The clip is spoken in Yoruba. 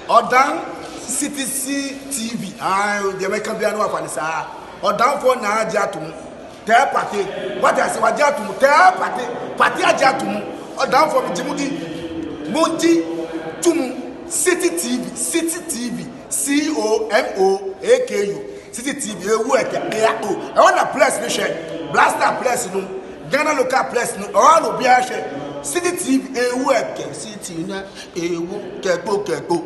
Odan CTC TV. The American piano of Anissa. Odan for na Jatum. Tell party. What I say, what Jatum? Tell party Jatum. Odan for Jimudi. Monty Tum. City TV. COMOAKU. City TV. I want a place, Blaster place, no. Ghana local place, no. All of City TV. City na. Keko.